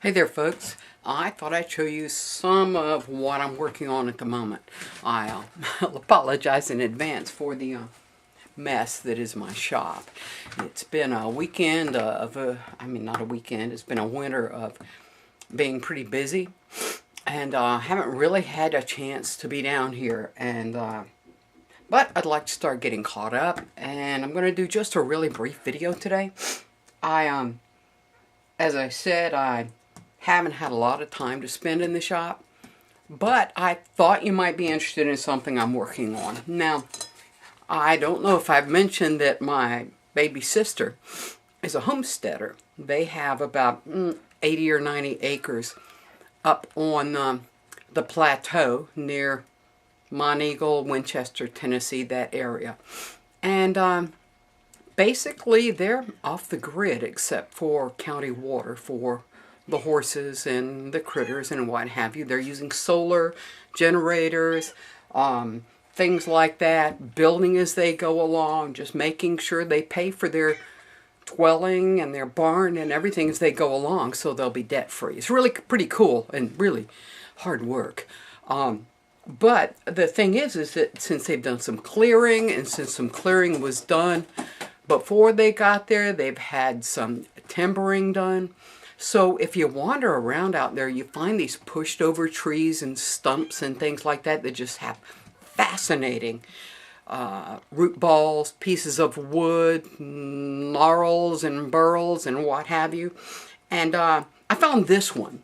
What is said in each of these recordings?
Hey there folks, I thought I'd show you some of what I'm working on at the moment. I apologize in advance for the mess that is my shop. It's been a weekend not a weekend, it's been a winter of being pretty busy, and I haven't really had a chance to be down here, but I'd like to start getting caught up, and I'm going to do just a really brief video today. As I said, I haven't had a lot of time to spend in the shop, but I thought you might be interested in something I'm working on. Now, I don't know if I've mentioned that my baby sister is a homesteader. They have about 80 or 90 acres up on the plateau near Monteagle, Winchester, Tennessee, that area. And basically, they're off the grid except for county water for the horses and the critters and what have you. They're using solar generators, things like that, building as they go along, just making sure they pay for their dwelling and their barn and everything as they go along, so they'll be debt free. It's really pretty cool and really hard work. But the thing is that since they've done some clearing, and since some clearing was done before they got there, they've had some timbering done. So if you wander around out there, you find these pushed over trees and stumps and things like that that just have fascinating root balls, pieces of wood, gnarls and burls and what have you. And I found this one.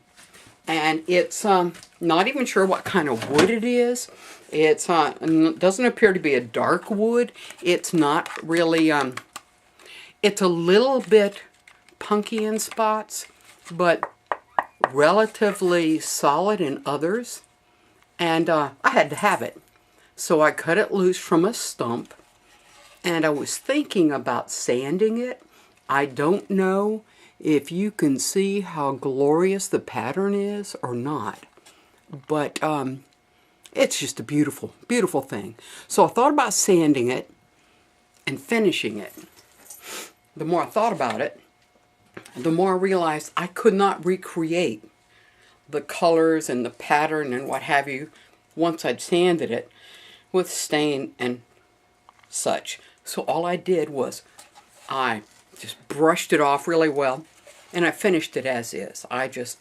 And it's not even sure what kind of wood it is. It doesn't appear to be a dark wood. It's not really, it's a little bit punky in spots, but relatively solid in others. And I had to have it. So I cut it loose from a stump, and I was thinking about sanding it. I don't know if you can see how glorious the pattern is or not, but it's just a beautiful, beautiful thing. So I thought about sanding it and finishing it. The more I thought about it, the more I realized I could not recreate the colors and the pattern and what have you once I'd sanded it with stain and such. So all I did was I just brushed it off really well, and I finished it as is. I just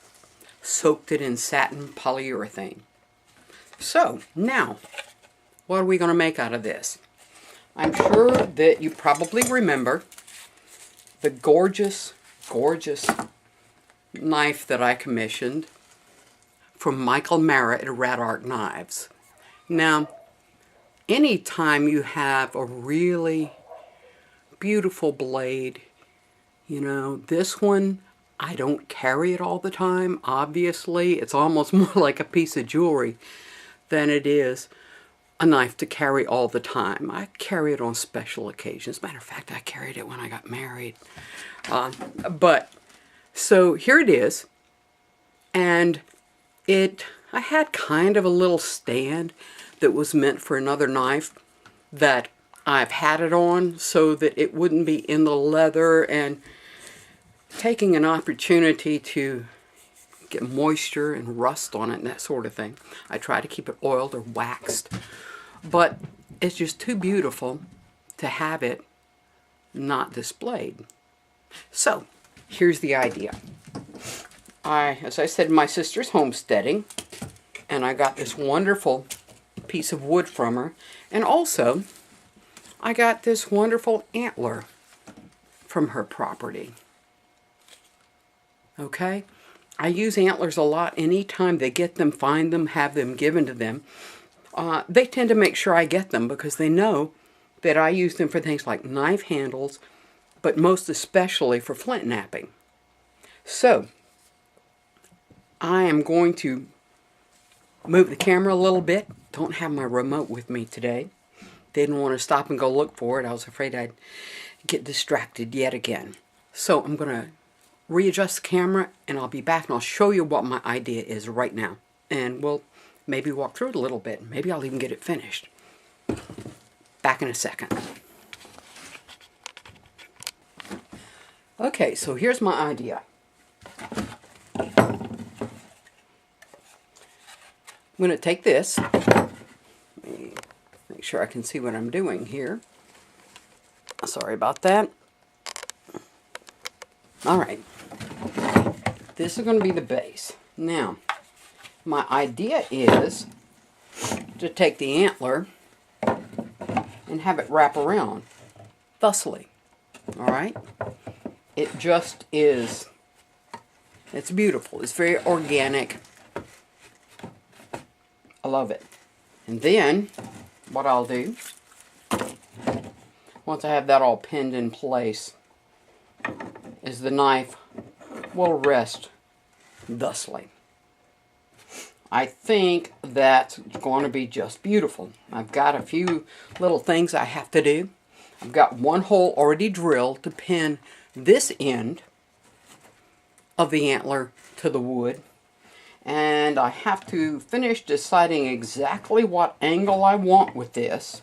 soaked it in satin polyurethane. So now, what are we going to make out of this? I'm sure that you probably remember the gorgeous, gorgeous knife that I commissioned from Michael Mara at Rat Art Knives. Now, anytime you have a really beautiful blade, you know, this one, I don't carry it all the time, obviously. It's almost more like a piece of jewelry than it is a knife to carry all the time. I carry it on special occasions. Matter of fact, I carried it when I got married. So here it is, and I had kind of a little stand that was meant for another knife that I've had it on so that it wouldn't be in the leather, and taking an opportunity to get moisture and rust on it and that sort of thing. I try to keep it oiled or waxed, but it's just too beautiful to have it not displayed. So here's the idea. As I said, my sister's homesteading, and I got this wonderful piece of wood from her, and also I got this wonderful antler from her property. Okay, I use antlers a lot. Anytime they get them, find them, have them given to them, they tend to make sure I get them because they know that I use them for things like knife handles, but most especially for flint knapping. So I am going to move the camera a little bit. Don't have my remote with me today. Didn't want to stop and go look for it. I was afraid I'd get distracted yet again. So I'm going to readjust the camera, and I'll be back and I'll show you what my idea is right now. And we'll maybe walk through it a little bit. Maybe I'll even get it finished. Back in a second. Okay, so here's my idea. going to take this. Let me make sure I can see what I'm doing here. Sorry about that. Alright. This is going to be the base. Now, my idea is to take the antler and have it wrap around thusly. Alright? It just is, it's beautiful. It's very organic. I love it. And then, what I'll do, once I have that all pinned in place, is the knife will rest thusly. I think that's going to be just beautiful. I've got a few little things I have to do. I've got one hole already drilled to pin this end of the antler to the wood. And I have to finish deciding exactly what angle I want with this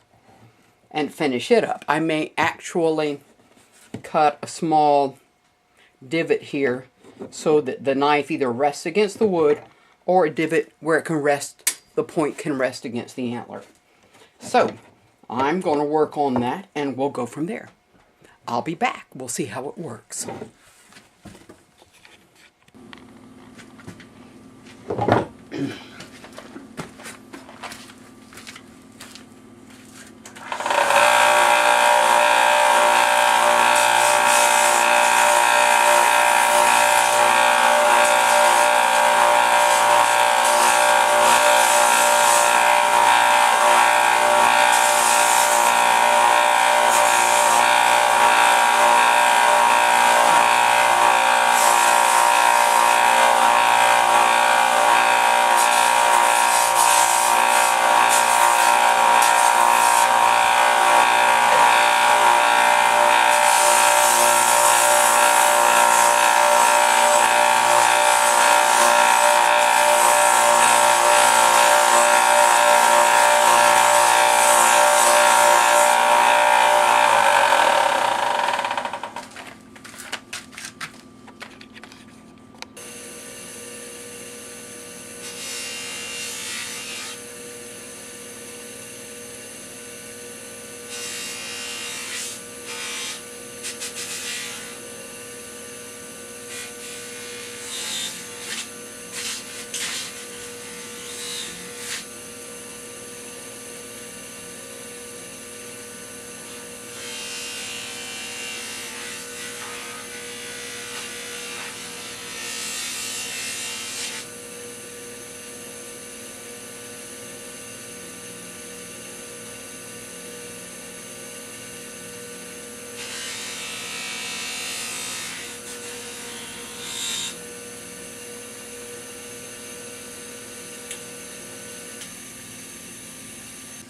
and finish it up. I may actually cut a small divot here so that the knife either rests against the wood or a divot where it can rest, the point can rest against the antler. So I'm going to work on that and we'll go from there. I'll be back. We'll see how it works.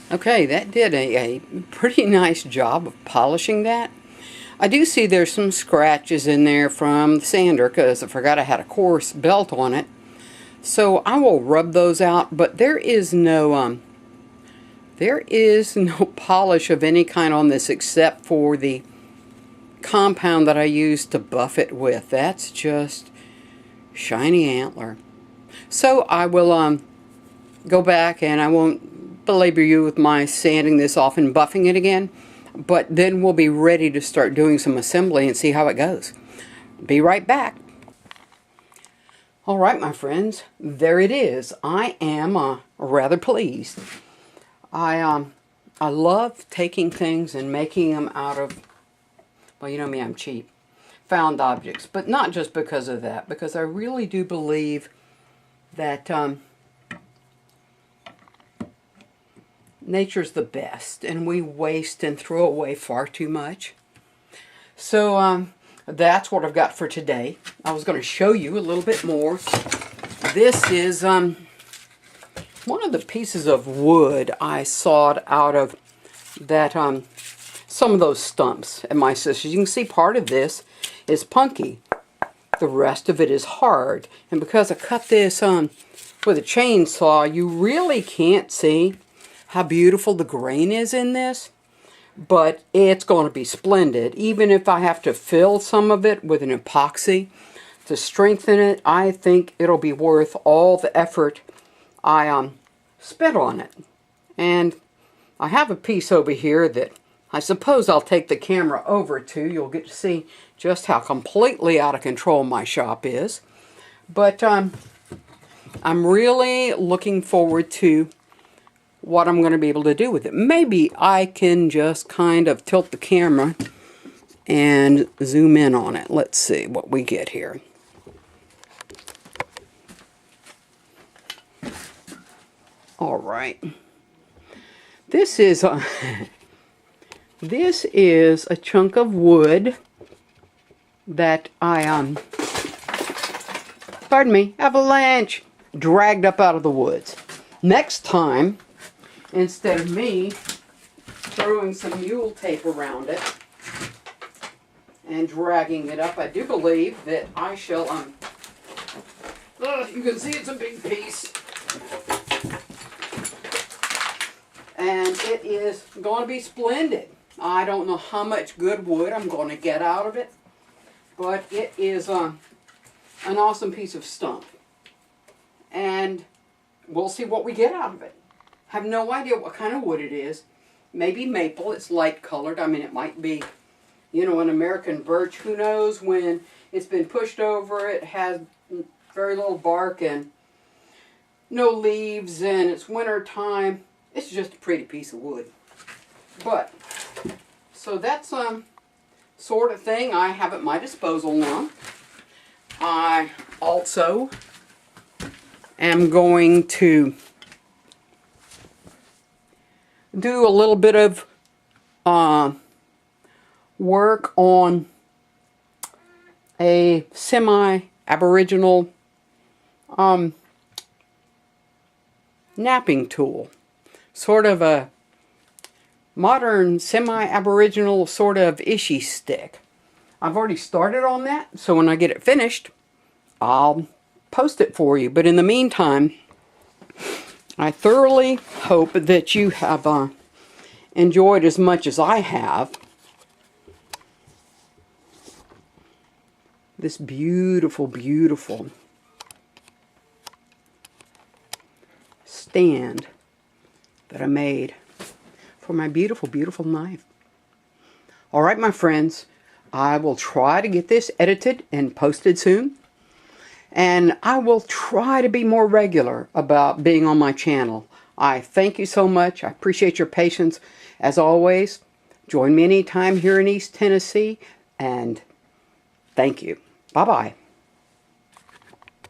Okay, that did a pretty nice job of polishing that. I do see there's some scratches in there from the sander because I forgot I had a coarse belt on it. So I will rub those out, but there is no polish of any kind on this except for the compound that I used to buff it with. That's just shiny antler. So I will go back and I won't belabor you with my sanding this off and buffing it again, but then we'll be ready to start doing some assembly and see how it goes. Be right back. Alright, my friends, there it is. I am rather pleased. I love taking things and making them out of, well, you know me, I'm cheap, found objects, but not just because of that, because I really do believe that nature's the best, and we waste and throw away far too much. So that's what I've got for today. I was going to show you a little bit more. This is one of the pieces of wood I sawed out of that some of those stumps at my sister's. You can see part of this is punky. The rest of it is hard. And because I cut this with a chainsaw, you really can't see how beautiful the grain is in this, but it's going to be splendid. Even if I have to fill some of it with an epoxy to strengthen it, I think it'll be worth all the effort I spit on it. And I have a piece over here that I suppose I'll take the camera over to. You'll get to see just how completely out of control my shop is. But I'm really looking forward to what I'm going to be able to do with it. Maybe I can just kind of tilt the camera and zoom in on it. Let's see what we get here. All right. This is a this is a chunk of wood that I pardon me, avalanche, dragged up out of the woods. Next time, instead of me throwing some mule tape around it and dragging it up, I do believe that I shall you can see it's a big piece. And it is going to be splendid. I don't know how much good wood I'm going to get out of it, but it is an awesome piece of stump. And we'll see what we get out of it. Have no idea what kind of wood it is. Maybe maple. It's light colored. I mean, it might be, you know, an American birch. Who knows? When it's been pushed over, it has very little bark and no leaves, and it's winter time. It's just a pretty piece of wood. But, so that's sort of thing I have at my disposal now. I also am going to do a little bit of work on a semi-aboriginal knapping tool. Sort of a modern semi-aboriginal sort of ishi stick. I've already started on that, so when I get it finished, I'll post it for you. But in the meantime, I thoroughly hope that you have enjoyed as much as I have this beautiful, beautiful stand that I made for my beautiful, beautiful knife. Alright, my friends, I will try to get this edited and posted soon. And I will try to be more regular about being on my channel. I thank you so much. I appreciate your patience. As always, join me anytime here in East Tennessee. And thank you. Bye-bye.